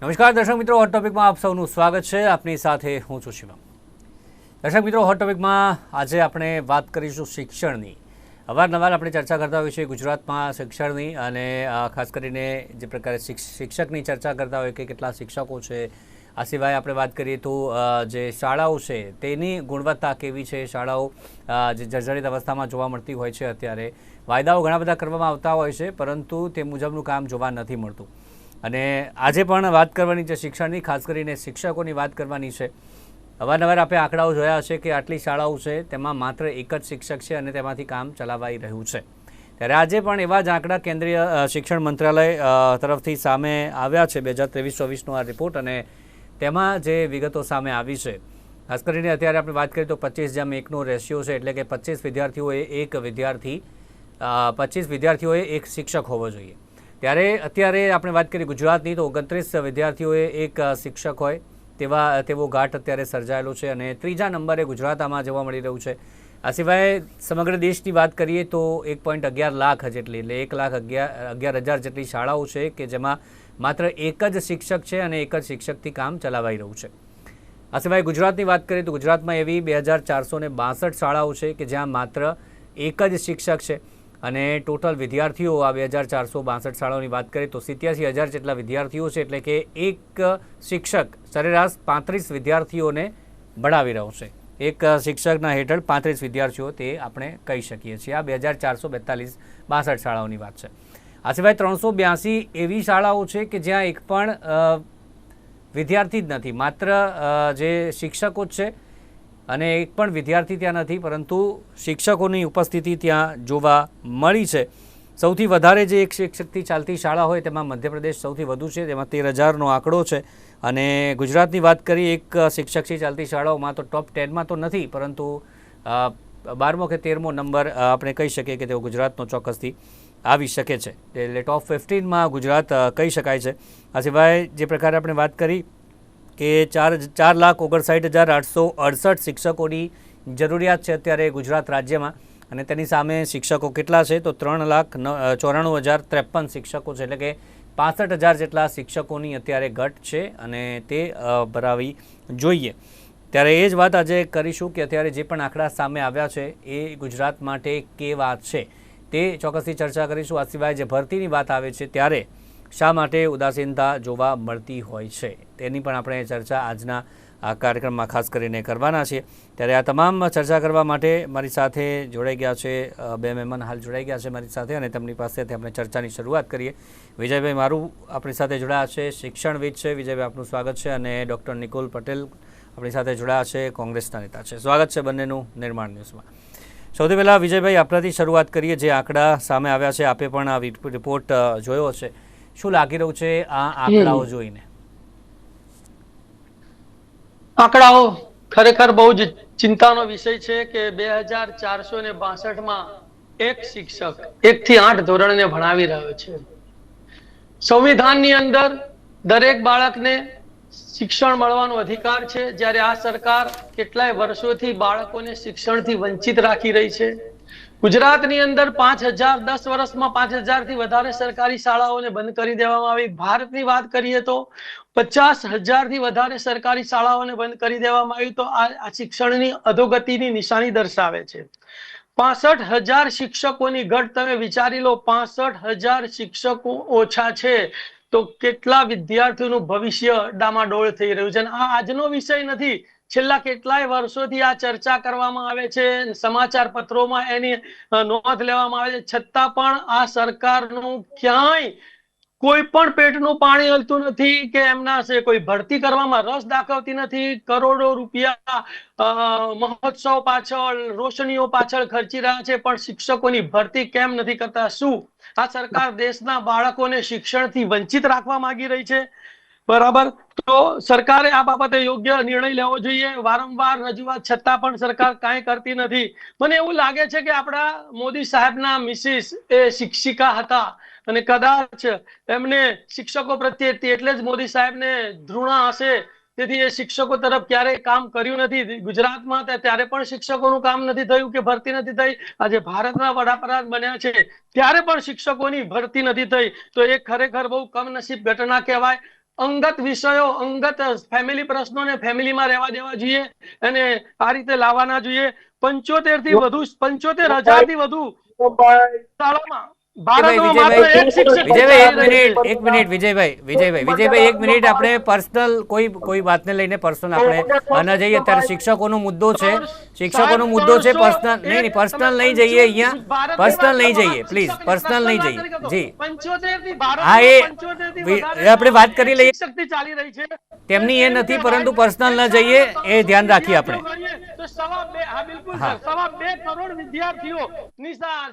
નમસ્કાર દર્શક મિત્રો, હોટ ટોપિકમાં આપ સૌનું સ્વાગત છે. આપની સાથે હું છું શિવમ. દર્શક મિત્રો, હોટ ટોપિકમાં આજે આપણે વાત કરીશું શિક્ષણની. અવારનવાર આપણે ચર્ચા કરતા હોઈએ છીએ ગુજરાતમાં શિક્ષણની, અને ખાસ કરીને જે પ્રકારે શિક્ષકની ચર્ચા કરતા હોય કે કેટલા શિક્ષકો છે. આ સિવાય આપણે વાત કરીએ તો જે શાળાઓ છે તેની ગુણવત્તા કેવી છે. શાળાઓ જે જર્જરિત અવસ્થામાં જોવા મળતી હોય છે. અત્યારે વાયદાઓ ઘણા બધા કરવામાં આવતા હોય છે, પરંતુ તે મુજબનું કામ જોવા નથી મળતું. અને આજે પણ વાત કરવાની છે શિક્ષણની, ખાસ કરીને શિક્ષકોની વાત કરવાની છે. અવારનવાર આપણે આંકડાઓ જોયા હશે કે આટલી શાળાઓ છે તેમાં માત્ર એક જ શિક્ષક છે અને તેમાંથી કામ ચલાવાઈ રહ્યું છે. ત્યારે આજે પણ એવા જ આંકડા કેન્દ્રીય શિક્ષણ મંત્રાલય તરફથી સામે આવ્યા છે 2023-24નો આ રિપોર્ટ, અને તેમાં જે વિગતો સામે આવી છે, ખાસ કરીને અત્યારે આપણે વાત કરીએ તો 25:1નો રેશિયો છે, એટલે કે 25 વિદ્યાર્થીઓએ એક શિક્ષક હોવો જોઈએ. ત્યારે અત્યારે આપણે વાત કરીએ ગુજરાતની તો 29 વિદ્યાર્થીઓએ એક શિક્ષક હોય તેવો ઘાટ અત્યારે સર્જાયેલો છે, અને ત્રીજા નંબરે ગુજરાત આમાં જોવા મળી રહ્યું છે. આ સિવાય સમગ્ર દેશની વાત કરીએ તો 1.11 લાખ જેટલી, એટલે 1,11,000 જેટલી શાળાઓ છે કે જેમાં માત્ર એક જ શિક્ષક છે અને એક જ શિક્ષકથી કામ ચલાવાઈ રહ્યું છે. આ સિવાય ગુજરાતની વાત કરીએ તો ગુજરાતમાં એવી 2,462 શાળાઓ છે કે જ્યાં માત્ર એક જ શિક્ષક છે, અને ટોટલ વિદ્યાર્થીઓ આ 2,462 શાળાઓની વાત કરીએ તો 87,000 જેટલા વિદ્યાર્થીઓ છે, એટલે કે એક શિક્ષક સરેરાશ 35 વિદ્યાર્થીઓને ભણાવી રહ્યો છે. એક શિક્ષકના હેઠળ 35 વિદ્યાર્થીઓ તે આપણે કહી શકીએ છીએ. આ 2,462 શાળાઓની વાત છે. આ સિવાય 382 એવી શાળાઓ છે કે જ્યાં એક પણ વિદ્યાર્થી જ નથી, માત્ર જે શિક્ષકો જ છે અને એક પણ વિદ્યાર્થી ત્યાં નથી, પરંતુ શિક્ષકોની ઉપસ્થિતિ ત્યાં જોવા મળી છે. સૌથી વધારે જે એક શિક્ષકથી ચાલતી શાળા હોય તેમાં મધ્યપ્રદેશ સૌથી વધુ છે, તેમાં 13,000નો આંકડો છે. અને ગુજરાતની વાત કરીએ એક શિક્ષકથી ચાલતી શાળાઓમાં તો ટોપ 10માં તો નથી, પરંતુ 12મો કે 13મો નંબર આપણે કહી શકીએ કે તેઓ ગુજરાતનો ચોક્કસથી આવી શકે છે. એટલે ટોપ 15માં ગુજરાત કહી શકાય છે. આ સિવાય જે પ્રકારે આપણે વાત કરી કે 4,59,868 શિક્ષકોની જરૂરિયાત છે અત્યારે ગુજરાત રાજ્યમાં, અને તેની સામે શિક્ષકો કેટલા છે તો 3,94,053 શિક્ષકો છે, એટલે કે 65,000 જેટલા શિક્ષકોની અત્યારે ઘટ છે અને તે ભરાવી જોઈએ. ત્યારે એ જ વાત આજે કરીશું કે અત્યારે જે પણ આંકડા સામે આવ્યા છે એ ગુજરાત માટે કેવા છે તે ચોક્કસથી ચર્ચા કરીશું. આ સિવાય જે ભરતીની વાત આવે છે ત્યારે શા માટે ઉદાસીનતા જોવા મળતી હોય છે તેની પણ આપણે ચર્ચા આજના આ કાર્યક્રમમાં ખાસ કરીને કરવાના છીએ. ત્યારે આ તમામ ચર્ચા કરવા માટે મારી સાથે જોડાઈ ગયા છે બે મહેમાન હાલ જોડાઈ ગયા છે મારી સાથે, અને તેમની પાસેથી આપણે ચર્ચાની શરૂઆત કરીએ. વિજયભાઈ મારું આપણી સાથે જોડાયા છે, શિક્ષણવિદ છે. વિજયભાઈ, આપનું સ્વાગત છે. અને ડૉક્ટર નિકુલ પટેલ આપણી સાથે જોડાયા છે, કોંગ્રેસના નેતા છે. સ્વાગત છે બંનેનું નિર્માણ ન્યૂઝમાં. સૌથી પહેલાં વિજયભાઈ, આપણાથી શરૂઆત કરીએ. જે આંકડા સામે આવ્યા છે, આપે પણ આ રિપોર્ટ જોયો છે, શું લાગી રહ્યું છે આ આંકડાઓ જોઈને? આંકડાઓ ખરેખર બહુ જ ચિંતાનો વિષય છે કે 2,462માં એક શિક્ષક 1 થી 8 ધોરણને ભણાવી રહ્યો છે. સંવિધાનની અંદર દરેક બાળકને શિક્ષણ મળવાનો અધિકાર છે, જ્યારે આ સરકાર કેટલાય વર્ષોથી બાળકોને શિક્ષણથી વંચિત રાખી રહી છે. ગુજરાતની અંદર 5,010 વર્ષમાં 5,000થી વધારે સરકારી શાળાઓને બંધ કરી દેવામાં આવી. ભારતની વાત કરીએ તો 50,000થી વધારે સરકારી શાળાઓને બંધ કરી દેવામાં આવી. તો આ શિક્ષણની અધોગતિની નિશાની દર્શાવે છે. 65,000 શિક્ષકોની ઘટ, તમે વિચારી લો, 65,000 શિક્ષકો ઓછા છે તો કેટલા વિદ્યાર્થીઓનું ભવિષ્ય ડામાડોળ થઈ રહ્યું છે. આ આજનો વિષય નથી, છેલ્લા કેટલાય વર્ષોથી આ ચર્ચા કરવામાં આવે છે, સમાચાર પત્રોમાં એની નોંધ લેવામાં આવે છે, છતાં પણ આ સરકારનું ક્યાંય કોઈ પણ પેટનું પાણી હલતું નથી કે એમના કોઈ ભરતી કરવામાં રસ દાખવતી નથી. કરોડો રૂપિયા મહોત્સવ પાછળ, રોશનીઓ પાછળ ખર્ચી રહ્યા છે, પણ શિક્ષકોની ભરતી કેમ નથી કરતા? શું આ સરકાર દેશના બાળકોને શિક્ષણથી વંચિત રાખવા માંગી રહી છે? બરાબર, તો સરકારે આ બાબતે યોગ્ય નિર્ણય લેવો જોઈએ. વારંવાર રજૂઆત છતાં પણ સરકાર કાંઈ કરતી નથી. મને એવું લાગે છે કે આપણા મોદી સાહેબના મિસિસ એ શિક્ષિકા હતા, અને કદાચ એમને શિક્ષકો પ્રત્યે એટલે જ મોદી સાહેબને ધૃણા હશે, તેથી એ શિક્ષકો તરફ ક્યારેય કામ કર્યું નથી. ગુજરાતમાં ત્યારે પણ શિક્ષકોનું કામ નથી થયું કે ભરતી નથી થઈ. આજે ભારતના વડાપ્રધાન બન્યા છે ત્યારે પણ શિક્ષકોની ભરતી નથી થઈ. તો એ ખરેખર બહુ કમનસીબ ઘટના કહેવાય. અંગત વિષયો, અંગત ફેમિલી પ્રશ્નોને ફેમિલીમાં રહેવા દેવા જોઈએ અને આ રીતે લાવવાના જોઈએ. 75,000 થી વધુ શાળામાં ભારતમાં માત્ર એક શિક્ષક વિજયભાઈ એક મિનિટ વિજયભાઈ એક મિનિટ આપણે પર્સનલ કોઈ વાતને લઈને પર્સનલ આપણે ન જઈએ. અત્યારે શિક્ષકોનો મુદ્દો છે, પર્સનલ નહીં જઈએ અહીંયા, પર્સનલ નહીં જઈએ પ્લીઝ, પર્સનલ નહીં જઈએ જી. 75 હા એ આપણે વાત કરી લઈએ, શક્તિ ચાલી રહી છે તેમની એ નથી, પરંતુ પર્સનલ ન જઈએ એ ધ્યાન રાખીએ આપણે. તો સવા 2 કરોડ વિદ્યાર્થીઓ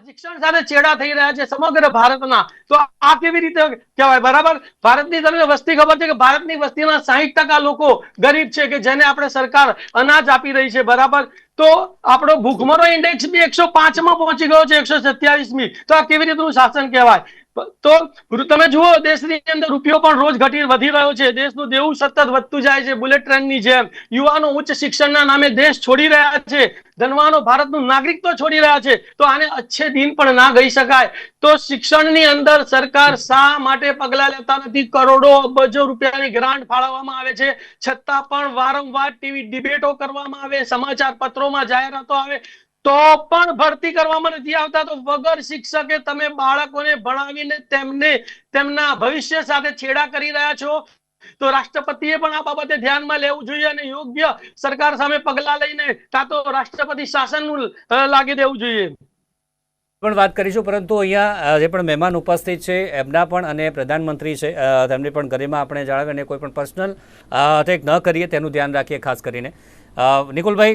શિક્ષણ સાથે છેડા થઈ રહ્યા છે સમગ્ર ભારતના. તો આ કેવી રીતે કહેવાય? બરાબર, ભારતની તમને વસ્તી ખબર છે કે ભારતની વસ્તીના 60% લોકો ગરીબ છે કે જેને આપણે સરકાર અનાજ આપી રહી છે. બરાબર, તો આપણો ભૂખમરો ઇન્ડેક્સ બી 105 માં પહોંચી ગયો છે, 127મી. તો આ કેવી રીતનું શાસન કહેવાય? તો તમે જુઓ, દેશની અંદર રૂપિયો પણ રોજ વધી રહ્યો છે, દેશનું દેવું સતત વધતું જાય છે બુલેટ ટ્રેનની જેમ. યુવાનો ઉચ્ચ શિક્ષણના નામે દેશ છોડી રહ્યા છે, ધનવાનો ભારતનું નાગરિકત્વ છોડી રહ્યા છે. તો આને અચ્છે દિન પણ ના ગઈ શકાય. તો શિક્ષણની અંદર સરકાર શા માટે પગલા લેતા નથી? કરોડો અબજો રૂપિયાની ગ્રાન્ટ ફાળવવામાં આવે છે, છતાં પણ વારંવાર ટીવી ડિબેટો કરવામાં આવે, સમાચાર પત્રોમાં જાહેરાતો આવે, તો પણ ભરતી કરવામાં નથી આવતા. તો વગર શિક્ષકે તમે બાળકોને ભણાવીને તેમના ભવિષ્ય સાથે છેડા કરી રહ્યા છો. તો રાષ્ટ્રપતિએ પણ આ બાબતે ધ્યાનમાં લેવું જોઈએ અને યોગ્ય સરકાર સામે પગલા લઈને કાં તો રાષ્ટ્રપતિ શાસનનું લાગી દેવું જોઈએ. પણ વાત કરીશું, પરંતુ અહીંયા જે પણ મહેમાન ઉપસ્થિત છે એમના પણ અને પ્રધાનમંત્રી છે તેમની પણ ગરિમા આપણે જાળવીએ અને કોઈ પણ પર્સનલ અટેક ન કરીએ તેનું ધ્યાન રાખીએ ખાસ કરીને. નિકુલભાઈ,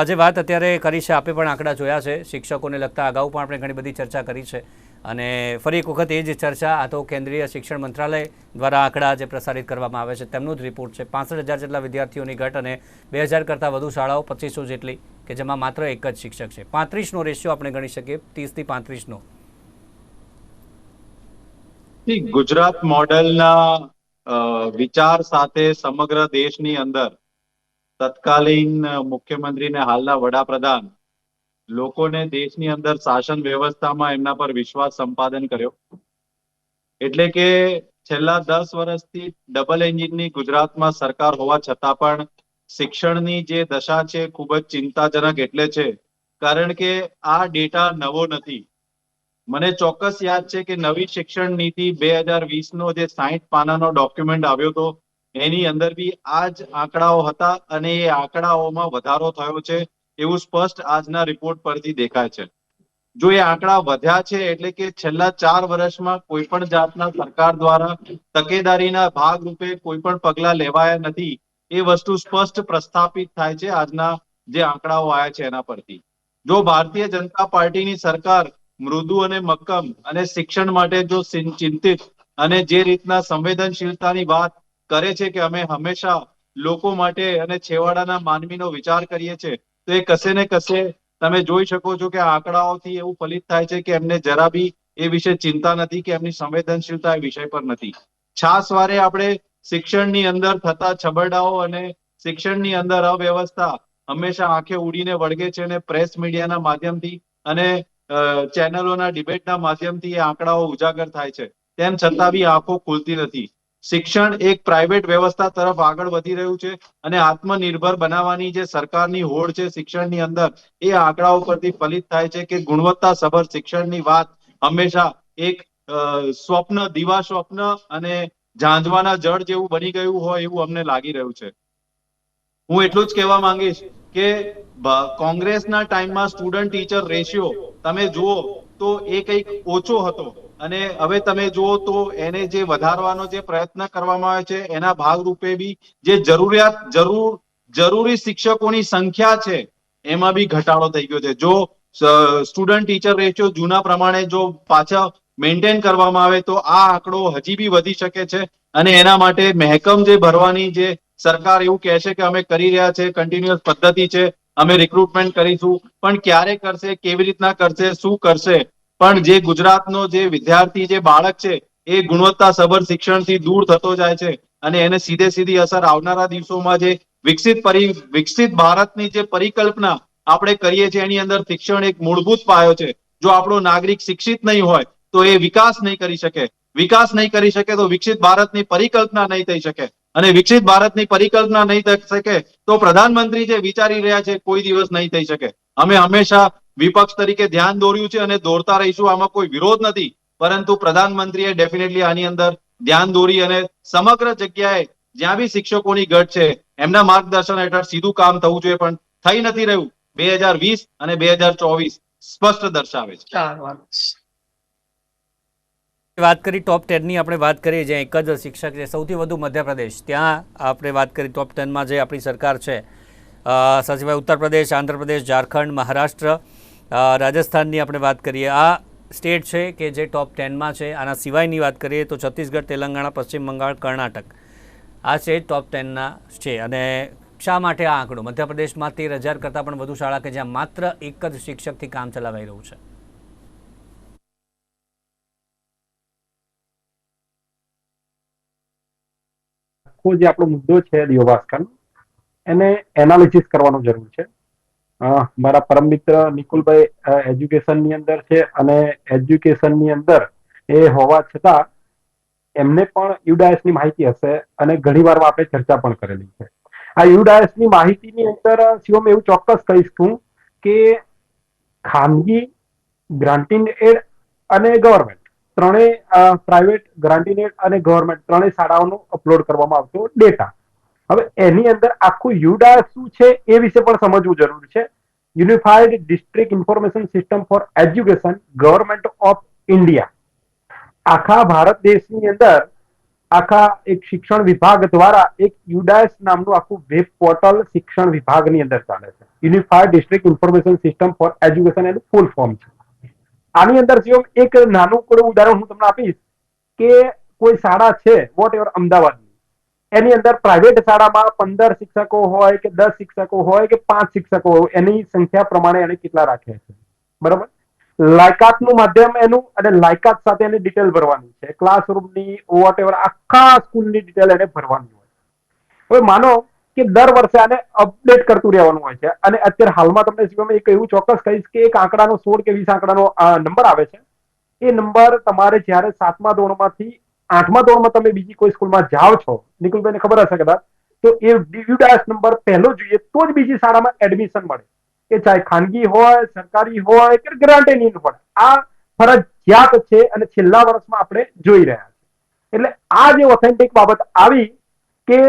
જે વાત અત્યારે કરી છે, આપે પણ આંકડા જોયા છે શિક્ષકોને લગતા, અગાઉ પણ આપણે ઘણી બધી ચર્ચા કરી છે અને ફરી એક વખત એ જ ચર્ચા, આ તો કેન્દ્રીય શિક્ષણ મંત્રાલય દ્વારા આંકડા જે પ્રસારિત કરવામાં આવે છે તેમનો જ રિપોર્ટ છે. 65,000 જેટલા વિદ્યાર્થીઓની ઘટ અને 2,000 કરતાં વધુ શાળાઓ, 2500 જેટલી કે જેમાં માત્ર એક જ શિક્ષક છે. 35નો રેશિયો આપણે ગણી શકીએ, 30 થી 35નો. ગુજરાત મોડેલના વિચાર સાથે સમગ્ર દેશની અંદર તત્કાલીન મુખ્યમંત્રી ને હાલના વડાપ્રધાન લોકોને દેશની અંદર શાસન વ્યવસ્થામાં એમના પર વિશ્વાસ સંપાદન કર્યો. એટલે કે છેલ્લા 10 વર્ષથી ડબલ એન્જિનની ગુજરાતમાં સરકાર હોવા છતાં પણ શિક્ષણની જે દશા છે ખૂબ જ ચિંતાજનક એટલે છે કારણ કે આ ડેટા નવો નથી. મને ચોક્કસ યાદ છે કે નવી શિક્ષણ નીતિ 2020નો જે 60 પાનાનો ડોક્યુમેન્ટ આવ્યો હતો એની અંદર બી આ જ આંકડાઓ હતા અને એ આંકડાઓમાં વધારો થયો છે એવું સ્પષ્ટ આજના રિપોર્ટ પરથી દેખાય છે. જો એ આંકડા વધ્યા છે એટલે કે છેલ્લા 4 વર્ષમાં કોઈ પણ જાતના સરકાર દ્વારા તકેદારીના ભાગરૂપે કોઈ પણ પગલા લેવાયા નથી એ વસ્તુ સ્પષ્ટ પ્રસ્થાપિત થાય છે આજના જે આંકડાઓ આવ્યા છે એના પરથી. જો ભારતીય જનતા પાર્ટીની સરકાર મૃદુ અને મક્કમ અને શિક્ષણ માટે જો ચિંતિત અને જે રીતના સંવેદનશીલતાની વાત કરે છે કે અમે હંમેશા લોકો માટે અને છેવાડાના માનવીનો વિચાર કરીએ છીએ, તો એ કશે ને કશે તમે જોઈ શકો છો કે આંકડાઓથી એવું ફલિત થાય છે કે એમને જરા બી એ વિશે ચિંતા નથી કે એમની સંવેદનશીલતા એ વિષય પર નથી. છાસવારે આપણે શિક્ષણની અંદર થતા છબરડાઓ અને શિક્ષણની અંદર અવ્યવસ્થા હંમેશા આંખે ઉડીને વળગે છે અને પ્રેસ મીડિયાના માધ્યમથી અને ચેનલોના ડિબેટના માધ્યમથી એ આંકડાઓ ઉજાગર થાય છે. તેમ છતાં બી આંખો ખુલતી નથી. શિક્ષણ એક પ્રાઇવેટ વ્યવસ્થા તરફ આગળ વધી રહ્યું છે અને આત્મનિર્ભર બનાવવાની જે સરકારની હોડ છે શિક્ષણની અંદર એ આંકડાઓ પરથી ફલિત થાય છે કે ગુણવત્તાસભર શિક્ષણની વાત હંમેશા એક સ્વપ્ન, દીવા સ્વપ્ન અને ઝાંઝવાના જળ જેવું બની ગયું હોય એવું અમને લાગી રહ્યું છે. હું એટલું જ કહેવા માંગીશ કે કોંગ્રેસના ટાઈમમાં સ્ટુડન્ટ ટીચર રેશિયો તમે જુઓ તો એ કંઈક ઓછો હતો અને હવે તમે જુઓ તો એને જે વધારવાનો જે પ્રયત્ન કરવામાં આવે છે એના ભાગરૂપે બી જે જરૂરી શિક્ષકોની સંખ્યા છે એમાં બી ઘટાડો થઈ ગયો છે. જો સ્ટુડન્ટ ટીચર રેશિયો જૂના પ્રમાણે જો પાછા મેન્ટેન કરવામાં આવે તો આ આંકડો હજી બી વધી શકે છે અને એના માટે મહેકમ જે ભરવાની જે સરકાર એવું કહે છે કે અમે કરી રહ્યા છે, કન્ટિન્યુઅસ પદ્ધતિ છે, અમે રિક્રુટમેન્ટ કરીશું, પણ ક્યારે કરશે, કેવી રીતના કરશે, શું કરશે? પણ જે ગુજરાતનો જે વિદ્યાર્થી જે બાળક છે એ ગુણવત્તાસભર શિક્ષણથી દૂર થતો જાય છે અને એને સીધી અસર આવનારા દિવસોમાં જે વિકસિત ભારતની જે પરિકલ્પના આપણે કરીએ છીએ એની અંદર શિક્ષણ એક મૂળભૂત પાયો છે. જો આપણો નાગરિક શિક્ષિત નહીં હોય તો એ વિકાસ નહીં કરી શકે. વિકાસ નહીં કરી શકે તો વિકસિત ભારતની પરિકલ્પના નહીં થઈ શકે, અને વિકસિત ભારતની પરિકલ્પના નહીં થઈ શકે તો પ્રધાનમંત્રી જે વિચારી રહ્યા છે કોઈ દિવસ નહીં થઈ શકે. અમે હંમેશા વિપક્ષ તરીકે ધ્યાન દોર્યું છે અને દોરતા રહીશું, આમાં કોઈ વિરોધ નથી, પરંતુ પ્રધાનમંત્રીએ ડેફિનેટલી આની અંદર ધ્યાન દોરી અને સમગ્ર જગ્યાએ જ્યાં બી શિક્ષકોની ઘટ છે એમના માર્ગદર્શન હેઠળ સીધું કામ થવું જોઈએ, પણ થઈ નથી રહ્યું. 2020 અને 2024 સ્પષ્ટ દર્શાવે છે. વાત કરી ટોપ 10 ની, આપણે વાત કરીએ જ્યાં એક જ શિક્ષક છે સૌથી વધુ મધ્યપ્રદેશ, ત્યાં આપણે વાત કરી ટોપ 10 માં જે આપણી સરકાર છે સચિવાય ઉત્તર પ્રદેશ, આંધ્રપ્રદેશ, ઝારખંડ, મહારાષ્ટ્ર, રાજસ્થાનની આપણે વાત કરીએ. આ સ્ટેટ છે કે જે ટોપ 10 માં છે. આના સિવાયની વાત કરીએ તો છત્તીસગઢ, તેલંગાણા, પશ્ચિમ બંગાળ, કર્ણાટક આ સ્ટેટ ટોપ 10 છે. અને શા માટે આ આંકડો? મધ્યપ્રદેશમાં 13,000 કરતાં પણ વધુ શાળા કે જ્યાં માત્ર એક જ શિક્ષકથી કામ ચલાવાઈ રહ્યું છે. આખો જે આપણો મુદ્દો છે દિવ્યભાસ્કર, એને એનાલિસિસ કરવાનો જરૂર છે. મારા પરમ મિત્ર નિકુલભાઈ એજ્યુકેશનની અંદર છે અને એજ્યુકેશનની અંદર એ હોવા છતાં એમને પણ યુડાયસની માહિતી હશે અને ઘણી વાર આપણે ચર્ચા પણ કરેલી છે. આ યુડાયસની માહિતીની અંદર શિવમ એવું ચોક્કસ કહીશ હું કે ખાનગી, ગ્રાન્ટિંગ એડ અને ગવર્મેન્ટ ત્રણેય પ્રાઇવેટ, ગ્રાન્ટિંગ એડ અને ગવર્મેન્ટ ત્રણેય શાળાઓનો અપલોડ કરવામાં આવતો ડેટા. હવે એની અંદર આખું યુડાયસ શું છે એ વિશે પણ સમજવું જરૂરી છે. Unified district information system for education, government of India. આખા ભારત દેશની અંદર આખા એક શિક્ષણ વિભાગ દ્વારા એક યુડાયસ નામનું આખું વેબ પોર્ટલ શિક્ષણ વિભાગની અંદર ચાલે છે. Unified district information system for education એનું ફૂલ ફોર્મ છે. આની અંદર એક નાનું કોઈ ઉદાહરણ હું તમને આપીશ કે કોઈ શાળા છે વોટ એવર અમદાવાદની, એની અંદર પ્રાઇવેટ શાળામાં 15 શિક્ષકો હોય કે 10 શિક્ષકો હોય કે 5 શિક્ષકો હોય, એની સંખ્યા પ્રમાણે એને કેટલા રાખ્યા છે, બરાબર. લાયકાતનું માધ્યમ એનું અને લાયકાત સાથે એની ડિટેલ ભરવાની છે, ક્લાસરૂમની વોટ એવર આખા સ્કૂલની ડિટેલ એને ભરવાની હોય. હવે માનો કે દર વર્ષે આને અપડેટ કરતું રહેવાનું હોય છે. અને અત્યારે હાલમાં તમને શિવમ એક એવું ચોક્કસ કહીશ કે એક આંકડાનો 16 કે 20 આંકડાનો નંબર આવે છે. એ નંબર તમારે જ્યારે 7મા ધોરણમાંથી 8મા ધોરણમાં તમે બીજી કોઈ સ્કૂલમાં જાઓ છો, નિકુલભાઈને ખબર હશે કદાચ, તો એ યુડાયસ નંબર પહેલો જોઈએ તો જ બીજી શાળામાં એડમિશન મળે. એ ચાહે ખાનગી હોય, સરકારી હોય કે ગ્રાન્ટેડ હોય, આ ફરજિયાત છે અને છેલ્લા વર્ષમાં આપણે જોઈ રહ્યા છીએ. એટલે આ જે ઓથેન્ટિક બાબત આવી કે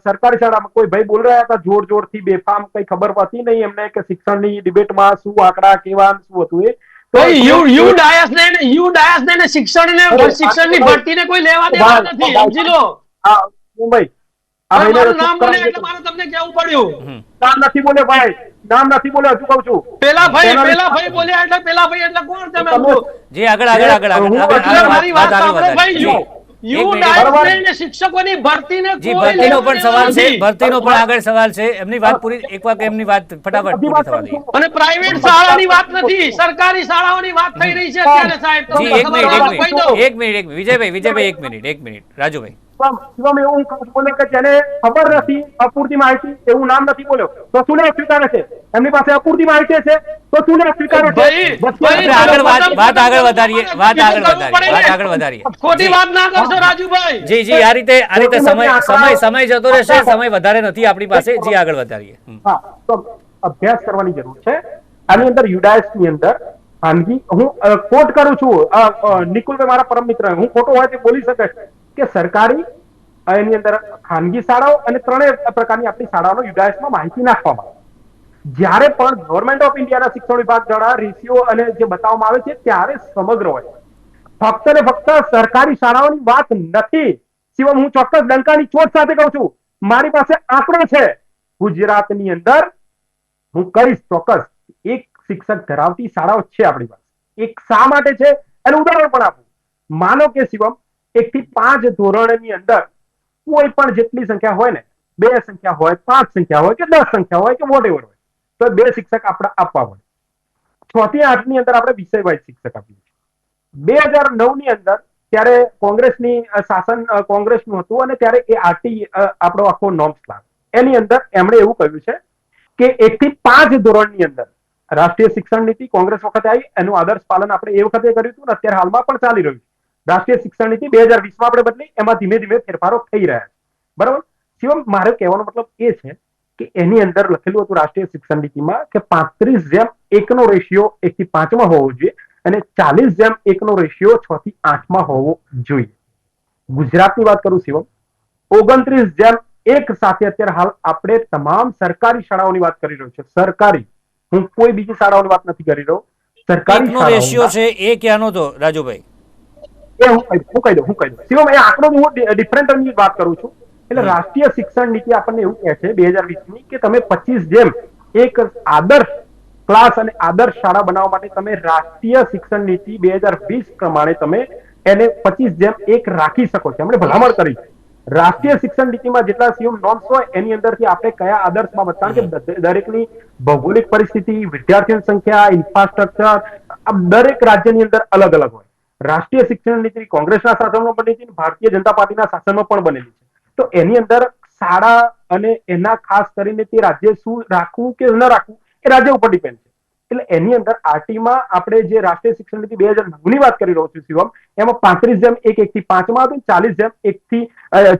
સરકારી શાળામાં કોઈ ભાઈ બોલ રહ્યા હતા જોર જોરથી બેફામ, કઈ ખબર પડતી નહીં એમને કે શિક્ષણની ડિબેટમાં શું આંકડા કેવા શું હતું. એ શિક્ષણની ભરતીને કોઈ લેવા દેવા નથી, સમજી લો. મુંબઈ નામ બોલે એટલે મારે તમને કહેવું પડ્યું. નામ નથી બોલે ભાઈ, નામ નથી બોલે, હજુ કહું છું. પેલા ભાઈ બોલ્યા એટલે પેલા ભાઈ એટલે કોણ તમે? જી આગળ મારી વાત સાંભળો ભાઈ. શિક્ષકોની ભરતીને ભરતીનો પણ સવાલ છે, ભરતીનો પણ આગળ સવાલ છે. એમની વાત પૂરી, એક વાર એમની વાત ફટાફટ પૂરી થવા દઈએ. અને પ્રાઇવેટ શાળાની વાત નથી, સરકારી શાળાઓની વાત થઈ રહી છે અત્યારે સાહેબ. જી એક મિનિટ વિજયભાઈ એક મિનિટ રાજુભાઈ. શિવમ એવું બોલે કે જેને ખબર નથી, અપૂરતી માહિતી, એવું નામ નથી બોલ્યો તો શું સ્વીકારે છે? એમની પાસે અપૂરતી માહિતી છે તો શું સ્વીકારે છે? વાત આગળ વધારીએ. ખોટી વાત ના કરશો રાજુભાઈ. જી આ રીતે સમય જતો રહેશે, સમય વધારે નથી આપણી પાસે. જી આગળ વધારીએ. હા, તો અભ્યાસ કરવાની જરૂર છે. આની અંદર યુડાયસ ની અંદર ખાનગી, હું કોટ કરું છું નિકુલભાઈ મારા પરમ મિત્ર, હું ખોટો હોય તે બોલી શકે કે સરકારી, એની અંદર ખાનગી શાળાઓ અને ત્રણેય પ્રકારની આપણી શાળાઓનો યુડાયસમાં માહિતી નાખવામાં આવે. જ્યારે પણ ગવર્મેન્ટ ઓફ ઇન્ડિયાના શિક્ષણ વિભાગ દ્વારા રેશિયો અને જે બતાવવામાં આવે છે ત્યારે સમગ્ર હોય. ફક્ત ને ફક્ત સરકારી શાળાઓની વાત નથી. શિવમ હું ચોક્કસ ડંકાની ચોટ સાથે કહું છું, મારી પાસે આંકડો છે. ગુજરાતની અંદર હું કહીશ ચોક્કસ, એક શિક્ષક ધરાવતી શાળાઓ છે આપણી પાસે. એક શા માટે છે એનું ઉદાહરણ પણ આપું. માનો કે શિવમ 1 થી 5 ધોરણની અંદર કોઈ પણ જેટલી સંખ્યા હોય ને, 2 સંખ્યા હોય, 5 સંખ્યા હોય કે 10 સંખ્યા હોય કે વોટેવર હોય, તો 2 શિક્ષક આપણે આપવા પડે. 6 થી 8 ની અંદર આપણે વિષય વાઇઝ શિક્ષક આપીએ છીએ. 2009 ની અંદર ત્યારે કોંગ્રેસની શાસન કોંગ્રેસનું હતું અને ત્યારે એ આરટી આપણો આખો નોર્મ્સ લાવ્યો. એની અંદર એમણે એવું કહ્યું છે કે 1 થી 5 ધોરણની અંદર રાષ્ટ્રીય શિક્ષણ નીતિ કોંગ્રેસ વખતે આવી, એનું આદર્શ પાલન આપણે એ વખતે કર્યું હતું અને અત્યારે હાલમાં પણ ચાલી રહ્યું છે. રાષ્ટ્રીય શિક્ષણ નીતિ 2020 માં આપણે બદલી, એમાં ધીમે ધીમે ફેરફારો થઈ રહ્યા છે. બરાબર. શિવમ, મારો કહેવાનો મતલબ એ છે કે એની અંદર લખેલું હતું રાષ્ટ્રીય શિક્ષણ નીતિમાં કે 35:1 નો રેશિયો 1 થી 5 માં હોવો જોઈએ અને 40:1 નો રેશિયો 6 થી 8 માં હોવો જોઈએ. ગુજરાતની વાત કરું શિવમ, 29:1 સાથે અત્યારે હાલ આપણે તમામ સરકારી શાળાઓની વાત કરી રહ્યો છે. સરકારી, હું કોઈ બીજી શાળાઓની વાત નથી કરી રહ્યો. સરકારી એકનો રેશિયો છે એ ક્યાંનો તો રાજુભાઈ? એ હું કહી દઉં શિવમ, એ આંકડો હું ડિફરન્ટની વાત કરું છું. એટલે રાષ્ટ્રીય શિક્ષણ નીતિ આપણને એવું કહે છે 2020 ની કે તમે 25:1 આદર્શ ક્લાસ અને આદર્શ શાળા બનાવવા માટે તમે રાષ્ટ્રીય શિક્ષણ નીતિ 2020 પ્રમાણે તમે એને 25:1 રાખી શકો છો. આપણે ભલામણ કરી છે. રાષ્ટ્રીય શિક્ષણ નીતિમાં જેટલા સીએમ નોર્મ્સ હોય એની અંદરથી આપણે કયા આદર્શમાં બતાવ, કારણ કે દરેકની ભૌગોલિક પરિસ્થિતિ, વિદ્યાર્થીઓની સંખ્યા, ઇન્ફ્રાસ્ટ્રક્ચર દરેક રાજ્યની અંદર અલગ અલગ હોય. રાષ્ટ્રીય શિક્ષણ નીતિ કોંગ્રેસના શાસનમાં બની હતી, ભારતીય જનતા પાર્ટીના શાસનમાં પણ બનેલી છે. તો એની અંદર શાળા અને એના ખાસ કરીને તે રાજ્ય શું રાખવું કે ન રાખવું એ રાજ્ય ઉપર ડિપેન્ડ છે. એટલે એની અંદર આરટીમાં આપણે જે રાષ્ટ્રીય શિક્ષણ નીતિ 2009 ની વાત કરી રહ્યો છું શિવમ, એમાં 35:1 1 થી 5 માં હતું, 40:1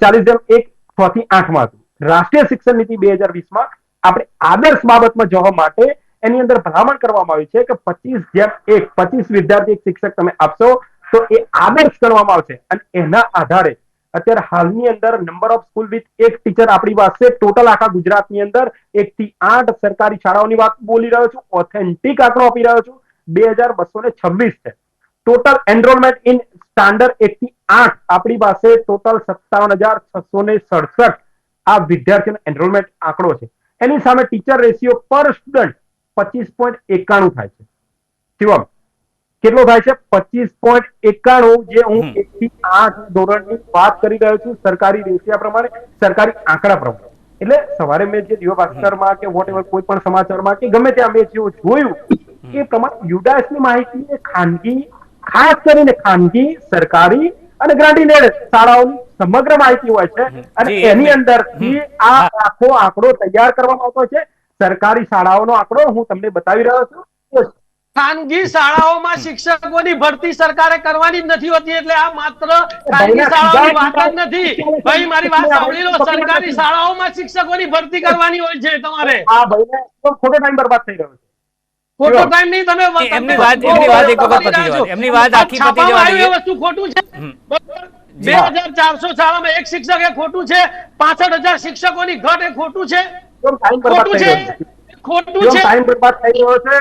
6 થી 8 માં હતું. રાષ્ટ્રીય શિક્ષણ નીતિ 2020 માં આપણે આદર્શ બાબતમાં જવા માટે એની અંદર ભલામણ કરવામાં આવી છે કે 25:1 25 વિદ્યાર્થી એક શિક્ષક તમે આપશો તો એ આદર્શ ગણવામાં આવશે. અને એના આધારે અત્યારે હાલની અંદર નંબર ઓફ સ્કૂલ વિથ એક ટીચર આપણી પાસે ટોટલ આખા ગુજરાતની અંદર 1 થી 8 સરકારી શાળાઓની વાત બોલી રહ્યો છું. ઓથેન્ટિક આંકડો આપી રહ્યો છું. 2226 છે ટોટલ એનરોલમેન્ટ ઇન સ્ટાન્ડર્ડ 1 થી 8 આપણી પાસે ટોટલ 57,667 આ વિદ્યાર્થીનો એનરોલમેન્ટ આંકડો છે. એની સામે ટીચર રેશિયો પર સ્ટુડન્ટ 25.91 થાય છે. શિવમ, કેટલો થાય છે? 25.91, જે હું 1 થી 8 ધોરણની વાત કરી રહ્યો છું સરકારી રેશિયા પ્રમાણે, સરકારી આંકડા પ્રમાણે. એટલે સવારે મેં જે દિવ્ય ભાસ્કરમાં કે વોટ કોઈ પણ સમાચારમાં કે ગમે ત્યાં મેં જોયું એ પ્રમાણે યુડાસની માહિતી એ ખાનગી, ખાસ કરીને ખાનગી, સરકારી અને ગ્રાન્ટેડ શાળાઓની સમગ્ર માહિતી હોય છે અને એની અંદરથી આ આખો આંકડો તૈયાર કરવામાં આવતો છે. સરકારી શાળાઓનો આંકડો હું તમને બતાવી રહ્યો છું. ખાનગી શાળાઓમાં શિક્ષકોની ભરતી સરકારે કરવાની જ નથી હોતી. એટલે આ માત્ર ખાનગી શાળાઓની વાત જ નથી ભાઈ, મારી વાત સાંભળી લો. સરકારી શાળાઓમાં શિક્ષકોની ભરતી કરવાની હોય છે તમારે. આ ભાઈને ખોટો ટાઈમ બરબાદ થઈ રહ્યો છે. ખોટો ટાઈમ નહીં, તમે એમની વાત એક વખત પતી જવા દે. એમની વાત આખી પતી જવા દે. વસ્તુ ખોટું છે. 2400 શાળામાં એક શિક્ષક એ ખોટું છે. 65,000 શિક્ષકોની ઘટ એ ખોટું છે. ખોટું છે, ખોટું છે. ટાઈમ બરબાદ થઈ રહ્યો છે.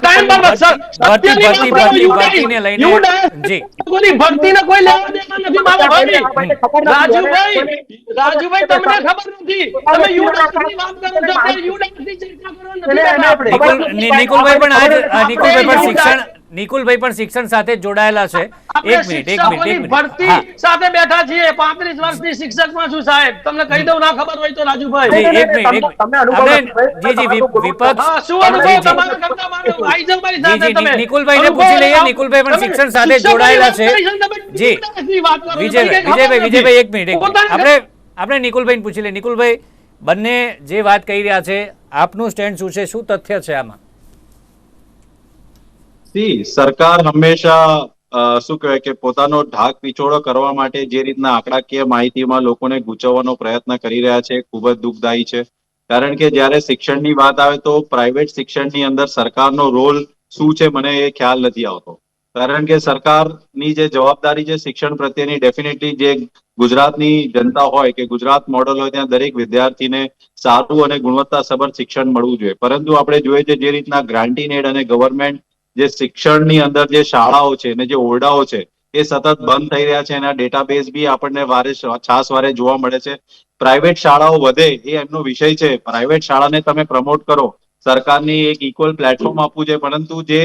ટાઈમ બરબાદ સર. ભરતીને લઈને જી કોની ભરતીને કોઈ લેવા દેવા નથી મારા ભાઈ. રાજુભાઈ તમને ખબર નથી. તમે યુડાસની વાત કરો છો, ત્યારે યુડાસની ચર્ચા કરો નથી કરતા. નિકુલભાઈ પણ નિકુલભાઈ પણ શિક્ષણ સાથે જોડાયેલા છે. એક મિનિટ ભરતી સાથે બેઠા છીએ. 35 વર્ષની શિક્ષકમાં છું સાહેબ. તમને કહી દઉં, ના ખબર હોય તો રાજુભાઈ. એક મિનિટ વિપક્ષ શું અનુભવ તમારા કરતા મારો આઈ જાવ મારી સાથે તમે. નિકુલભાઈને પૂછી લઈએ. નિકુલભાઈ પણ શિક્ષણ સાથે જોડાયેલા છે. જી વિજયભાઈ એક મિનિટ આપણે નિકુલભાઈને પૂછી લઈએ. નિકુલભાઈ, બંને જે વાત કહી રહ્યા છે, આપનું સ્ટેન્ડ શું છે, શું તથ્ય છે આમાં? સરકાર હંમેશા શું કહેવાય કે પોતાનો ઢાક પીછોડો કરવા માટે જે રીતના આંકડાકીય માહિતીમાં લોકોને ગૂંચવવાનો પ્રયત્ન કરી રહ્યા છે, ખૂબ જ દુઃખદાયી છે. કારણ કે જ્યારે શિક્ષણની વાત આવે તો પ્રાઇવેટ શિક્ષણની અંદર સરકારનો રોલ શું છે મને એ ખ્યાલ નથી આવતો. કારણ કે સરકારની જે જવાબદારી છે શિક્ષણ પ્રત્યેની, ડેફિનેટલી જે ગુજરાતની જનતા હોય કે ગુજરાત મોડલ હોય ત્યાં દરેક વિદ્યાર્થીને સારું અને ગુણવત્તાસભર શિક્ષણ મળવું જોઈએ. પરંતુ આપણે જોઈએ છે જે રીતના ગ્રાન્ટીન એડ અને ગવર્મેન્ટ જે શિક્ષણની અંદર જે શાળાઓ છે અને જે ઓરડાઓ છે એ સતત બંધ થઈ રહ્યા છે. એના ડેટાબેઝ બી આપણને છાસવારે જોવા મળે છે. પ્રાઇવેટ શાળાઓ વધે એ એમનો વિષય છે. પ્રાઇવેટ શાળાને તમે પ્રમોટ કરો, સરકારની એક ઇક્વલ પ્લેટફોર્મ આપવું છે. પરંતુ જે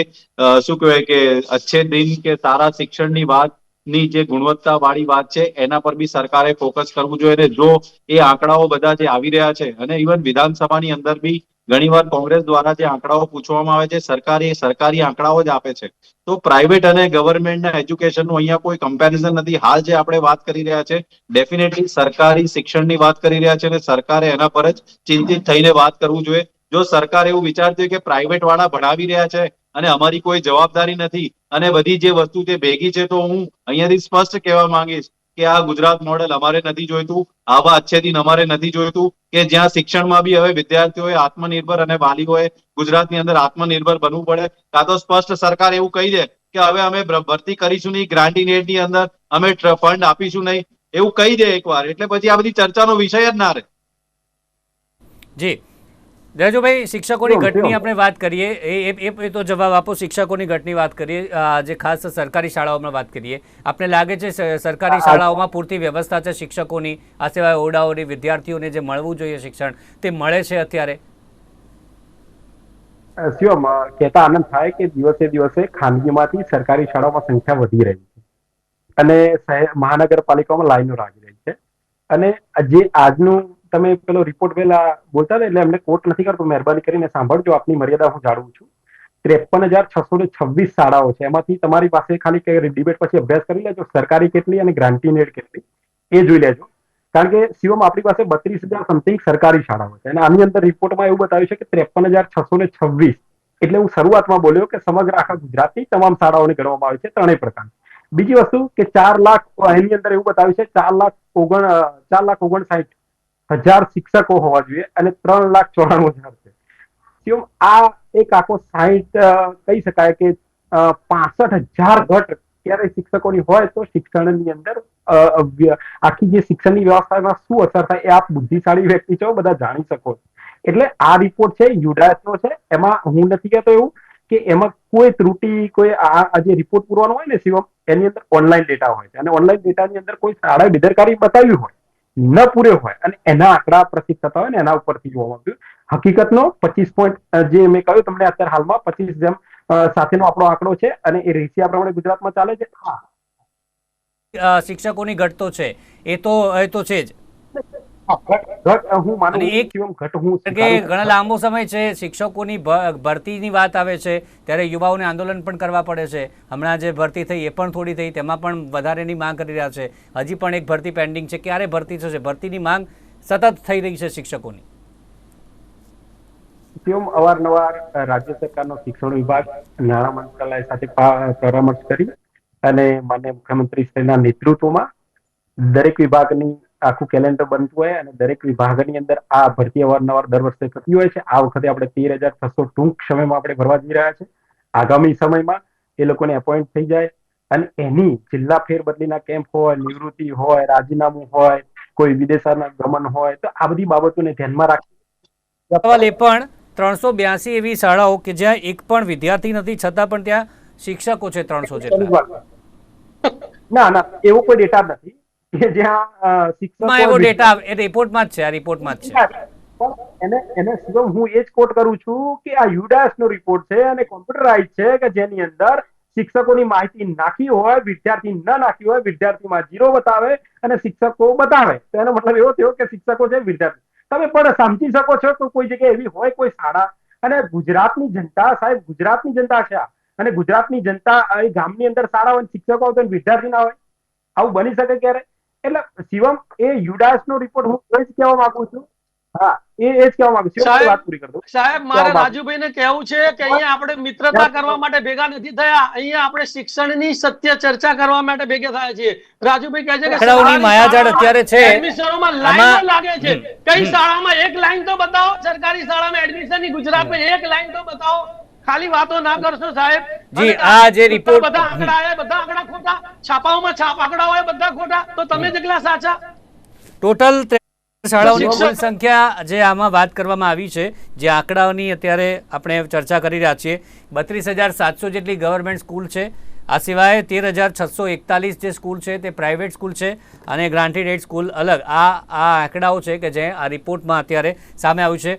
શું કહેવાય કે અચ્છે દિન કે સારા શિક્ષણની વાતની જે ગુણવત્તા વાળી વાત છે એના પર બી સરકારે ફોકસ કરવું જોઈએ. અને જો એ આંકડાઓ બધા જે આવી રહ્યા છે, અને ઇવન વિધાનસભાની અંદર બી ઘણીવાર કોંગ્રેસ દ્વારા જે આંકડાઓ પૂછવામાં આવે છે, સરકારી આંકડાઓ જ આપે છે. તો પ્રાઇવેટ અને ગવર્મેન્ટના એજ્યુકેશનનું અહીંયા કોઈ કમ્પેરિઝન નથી. હાલ જે આપણે વાત કરી રહ્યા છે ડેફિનેટલી સરકારી શિક્ષણની વાત કરી રહ્યા છે અને સરકારે એના પર જ ચિંતિત થઈને વાત કરવું જોઈએ. જો સરકાર એવું વિચારતી હોય કે પ્રાઇવેટ વાળા ભણાવી રહ્યા છે અને અમારી કોઈ જવાબદારી નથી અને બધી જે વસ્તુ તે ભેગી છે, તો હું અહીંયાથી સ્પષ્ટ કહેવા માંગીશ કે આ ગુજરાત મોડેલ અમારે નથી જોઈતું, આવા અચ્છેદીન અમારે નથી જોઈતું કે જ્યાં શિક્ષણમાં બી હવે વિદ્યાર્થીઓએ આત્મનિર્ભર અને વાલીઓએ ગુજરાતની અંદર આત્મનિર્ભર બનવું પડે. કાં તો સ્પષ્ટ સરકાર એવું કહી દે કે હવે અમે ભરતી કરીશું નહીં, ગ્રાન્ટ ઇન એડ ની અંદર અમે ફંડ આપીશું નહીં, એવું કહી દે એકવાર, એટલે પછી આ બધી ચર્ચાનો વિષય જ ના રહે. જી રાજુભાઈ, શિક્ષકોની ઘટની આપણે વાત કરીએ, એ તો જવાબ આપો. શિક્ષકોની ઘટની વાત કરીએ, જે ખાસ સરકારી શાળાઓમાં વાત કરીએ, આપને લાગે છે સરકારી શાળાઓમાં પૂરતી વ્યવસ્થા છે શિક્ષકોની, આ સિવાય ઓરડાઓની, વિદ્યાર્થીઓને જે મળવું જોઈએ શિક્ષણ તે મળે છે અત્યારે? શિવમ, કહેતા આનંદ થાય કે દિવસે દિવસે ખાનગીમાંથી સરકારી શાળાઓમાં સંખ્યા વધી રહી છે અને મહાનગરપાલિકાઓમાં લાઈનો લાગી રહી છે. અને જે આજનું તમે પેલો રિપોર્ટ પેલા બોલતા હતા એટલે એમને કોટ નથી કરતો, મહેરબાની કરીને સાંભળજો, આપની મર્યાદા હું જાણું છું. 53,626 શાળાઓ છે, એમાંથી તમારી પાસે ખાલી ડિબેટ પછી અભ્યાસ કરી લેજો સરકારી કેટલી અને ગ્રાન્ટી એડ કેટલી એ જોઈ લેજો. કારણ કે શિવમ, આપણી પાસે 32,000 સમથિંગ સરકારી શાળાઓ છે અને આની અંદર રિપોર્ટમાં એવું બતાવ્યું છે કે 53,626 એટલે હું શરૂઆતમાં બોલ્યો કે સમગ્ર આખા ગુજરાતની તમામ શાળાઓને ગણવામાં આવે છે ત્રણેય પ્રકાર. બીજી વસ્તુ કે 4 લાખ, એની અંદર એવું બતાવ્યું છે 4,59,000 શિક્ષકો હોવા જોઈએ અને 3,94,000 છે. શિવમ, આ એક આખો 60 કહી શકાય કે 65,000 ઘટ ત્યારે શિક્ષકોની હોય તો શિક્ષણની અંદર આખી જે શિક્ષણની વ્યવસ્થામાં શું અસર થાય એ આપ બુદ્ધિશાળી વ્યક્તિ છો, બધા જાણી શકો છો. એટલે આ રિપોર્ટ છે યુડાસનો છે, એમાં હું નથી કહેતો એવું કે એમાં કોઈ ત્રુટિ, કોઈ આ જે રિપોર્ટ પૂરવાનો હોય ને શિવમ, એની અંદર ઓનલાઈન ડેટા હોય છે અને ઓનલાઈન ડેટાની અંદર કોઈ શાળાએ બેદરકારી બતાવી હોય, ન પૂરે હોય અને એના આંકડા પ્રસિદ્ધ થતા હોય ને એના ઉપરથી જોવામાં આવ્યું. હકીકતનો 25 પોઈન્ટ જે મેં કહ્યું તમને અત્યારે હાલમાં 25 જેમ સાથેનો આપણો આંકડો છે અને એ રેશિયા પ્રમાણે ગુજરાતમાં ચાલે છે. શિક્ષકોની ઘટ તો છે, એ તો છે જ. હું માનું કે ઘણા લાંબો સમય છે શિક્ષકોની ભરતીની વાત આવે છે ત્યારે યુવાઓને આંદોલન પણ કરવા પડે છે. હમણાં જે ભરતી થઈ એ પણ થોડી થઈ, તેમાં પણ વધારેની માંગ કરી રહ્યા છે. હજી પણ એક ભરતી પેન્ડિંગ છે. ક્યારે ભરતી થશે? ભરતીની માંગ સતત થઈ રહી છે શિક્ષકોની. અવારનવાર રાજ્ય સરકારનો શિક્ષણ વિભાગ નાણાં મંત્રાલય સાથે પરામર્શ કરી અને માનનીય મુખ્યમંત્રી શ્રીના નેતૃત્વમાં દરેક વિભાગની આખું કેલેન્ડર બનતું હોય અને દરેક વિભાગની અંદર આ ભરતી અવારનવાર દર વર્ષે થતી હોય છે. આ વખતે આપણે 13,600 ટૂંક સમયમાં આપણે ભરવા જઈ રહ્યા છે. આગામી સમયમાં એ લોકોને એપોઇન્ટ થઈ જાય અને એની જિલ્લા ફેરબદલીના કેમ્પ હોય, નિવૃત્તિ હોય, રાજીનામું હોય, કોઈ વિદેશના ગમન હોય, તો આ બધી બાબતોને ધ્યાનમાં રાખી સવાલ એ પણ 382 એવી શાળાઓ કે જ્યાં એક પણ વિદ્યાર્થી નથી છતાં પણ ત્યાં શિક્ષકો છે 300 જેટલા. ના, એવો કોઈ ડેટા નથી કે જ્યાં શિક્ષકો એવો ડેટા એ રિપોર્ટમાં જ છે, આ રિપોર્ટમાં જ છે. એને શિવમ, હું એ જ કોટ કરું છું કે આ યુડાસ નો રિપોર્ટ છે અને કોમ્પ્યુટરાઇઝ છે કે જેની અંદર શિક્ષકોની માહિતી નાખી હોય, વિદ્યાર્થી ન નાખી હોય, વિદ્યાર્થીમાં 0 બતાવે અને શિક્ષકો બતાવે, તો એનો મતલબ એવો થયો કે શિક્ષકો છે વિદ્યાર્થી. તમે પણ સમજી શકો છો કે કોઈ જગ્યાએ એવી હોય કોઈ શાળા, અને ગુજરાતની જનતા, સાહેબ ગુજરાતની જનતા છે આ, અને ગુજરાતની જનતા એ ગામની અંદર શાળા હોય, શિક્ષકો હોય તો વિદ્યાર્થી ના હોય, આવું બની શકે ક્યારે? એટલે શિવમ, એ યુડાસ નો રિપોર્ટ હું એ જ કહેવા માંગુ છું. હા, એ જ કહેવા માંગુ છું. વાત પૂરી કરી દઉં સાહેબ, મારે રાજુભાઈ ને કહેવું છે કે અહીંયા આપણે મિત્રતા કરવા માટે ભેગા નથી થયા, અહીંયા આપણે શિક્ષણની સત્ય ચર્ચા કરવા માટે ભેગા થયા છીએ. રાજુભાઈ કહે છે કે શાળાઓની માયાજાળ અત્યારે છે, એડમિશનોમાં લાઈનો લાગે છે. કઈ શાળામાં એક લાઈન તો બતાવો, સરકારી શાળામાં એડમિશનની ગુજરાતમાં એક લાઈન તો બતાવો. ખાલી વાતો ના કરશો સાહેબ. જી, આ જે રિપોર્ટ બધા આંકડા આયા, બધા આંકડા ખોટા, છાપાઓમાં આંકડા હોય બધા ખોટા, તો તમે જેટલા સાચા. ટોટલ શાળાઓની કુલ સંખ્યા જે આમાં વાત કરવામાં આવી છે, જે આંકડાઓની અત્યારે આપણે ચર્ચા કરી રહ્યા છીએ, 32,700 જેટલી ગવર્મેન્ટ સ્કૂલ છે. આ સિવાય 13,641 જે સ્કૂલ છે તે પ્રાઇવેટ સ્કૂલ છે અને ગ્રાન્ટેડ એડ સ્કૂલ અલગ. આ આંકડાઓ છે કે જે આ રિપોર્ટમાં અત્યારે સામે આવ્યું છે.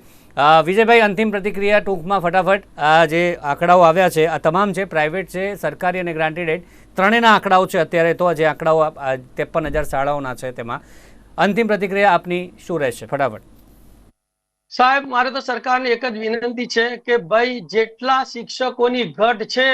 વિજયભાઈ, અંતિમ પ્રતિક્રિયા ટૂંકમાં ફટાફટ. આ જે આંકડાઓ આવ્યા છે આ તમામ છે, પ્રાઇવેટ છે, સરકારી અને ગ્રાન્ટેડ એડ ત્રણેયના આંકડાઓ છે અત્યારે. તો જે આંકડાઓ 53,000 શાળાઓના છે તેમાં અંતિમ પ્રતિક્રિયા આપની શું રહેશે? ફટાફટ. સાહેબ, મારે તો સરકારને એક જ વિનંતી છે કે ભાઈ જેટલા શિક્ષકોની ઘટ છે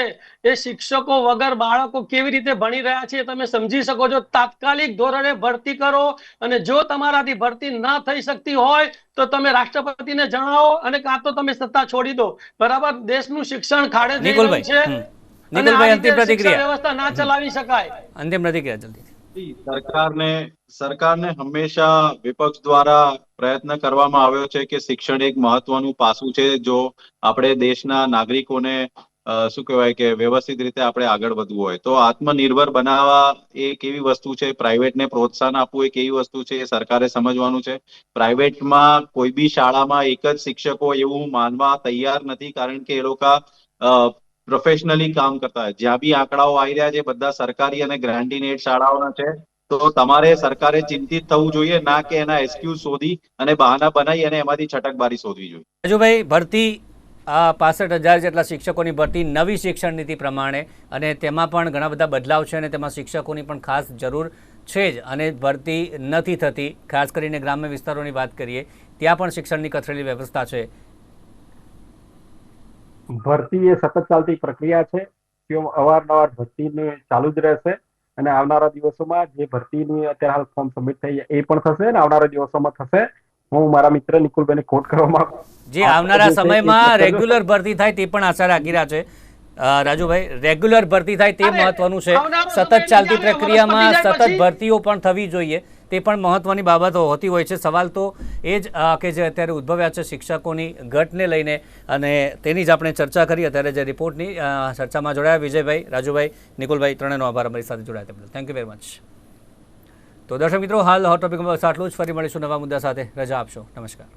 એ શિક્ષકો વગર બાળકો કેવી રીતે ભણી રહ્યા છે તમે સમજી શકો છો. તાત્કાલિક ધોરણે ભરતી કરો, અને જો તમારાથી ભરતી ના થઈ શકતી હોય તો તમે રાષ્ટ્રપતિને જણાવો, અને કાં તો તમે સત્તા છોડી દો. બરાબર, દેશનું શિક્ષણ ખાડે જઈ રહ્યું છે અને આ નિકુલભાઈ, અંતિમ રીતે શિક્ષણ પ્રતિક્રિયા. વ્યવસ્થા ના ચલાવી શકાય. અંતિમ પ્રતિક્રિયા જલ્દી. સરકારને હંમેશા વિપક્ષ દ્વારા પ્રયત્ન કરવામાં આવ્યો છે કે શિક્ષણ એક મહત્વનું પાસું છે. જો આપણે દેશના નાગરિકોને શું કહેવાય કે વ્યવસ્થિત રીતે આપણે આગળ વધવું હોય તો આત્મનિર્ભર બનાવવા એક એવી વસ્તુ છે, પ્રાઇવેટને પ્રોત્સાહન આપવું એક એવી વસ્તુ છે, એ સરકારે સમજવાનું છે. પ્રાઇવેટમાં કોઈ બી શાળામાં એક જ શિક્ષકો એવું માનવા તૈયાર નથી, કારણ કે એ લોકો પ્રોફેશનલી કામ કરતા હોય. જ્યાં બી આંકડાઓ આવી રહ્યા છે બધા સરકારી અને ગ્રાન્ટીનેટ શાળાઓના છે. તો તમારે સરકારે ચિંતિત થવું જોઈએ, ના કે એના એક્સક્યુઝ શોધી અને બહાના બનાવી અને એમાંથી છટકબારી શોધવી જોઈએ. રાજુભાઈ, ભરતી 65,000 જેટલા શિક્ષકોની ભરતી નવી શિક્ષણ નીતિ પ્રમાણે, અને તેમાં પણ ઘણા બધા બદલાવ છે અને તેમાં શિક્ષકોની પણ ખાસ જરૂર છે જ, અને ભરતી નથી થતી. ખાસ કરીને ગ્રામ્ય વિસ્તારોની વાત કરીએ ત્યાં પણ શિક્ષણની કથળેલી વ્યવસ્થા છે. ભરતી એ સતત ચાલતી પ્રક્રિયા છે. તેઓ અવારનવાર ભરતીને ચાલુ જ રહેશે, અને આવનારા દિવસોમાં જે ભરતીની અત્યારે હાલ ફોર્મ સબમિટ થઈ એ પણ થશે અને આવનારા દિવસોમાં થશે. હું મારા મિત્ર નિકુલભાઈને કોટ કરવા માંગુ જે આવનારા સમયમાં રેગ્યુલર ભરતી થાય તે પણ આશા રાખી રહ્યા છે. રાજુભાઈ, રેગ્યુલર ભરતી થાય તે મહત્વનું છે. સતત ચાલતી પ્રક્રિયામાં સતત ભરતીઓ પણ થવી જોઈએ, તે પણ મહત્વની બાબતો હોતી હોય છે. સવાલ તો એ જ કે જે અત્યારે ઉદ્ભવ્યા છે શિક્ષકોની ઘટને લઈને, અને તેની જ આપણે ચર્ચા કરી. અત્યારે જે રિપોર્ટની ચર્ચામાં જોડાયા વિજયભાઈ, રાજુભાઈ, નિકુલભાઈ, ત્રણેયનો આભાર અમારી સાથે જોડાયા તે બદલ. Thank you very much. તો દર્શક મિત્રો, હાલ હોટ ટોપિકમાં બસ આટલું જ. ફરી મળીશું નવા મુદ્દા સાથે. રજા આપશો. નમસ્કાર.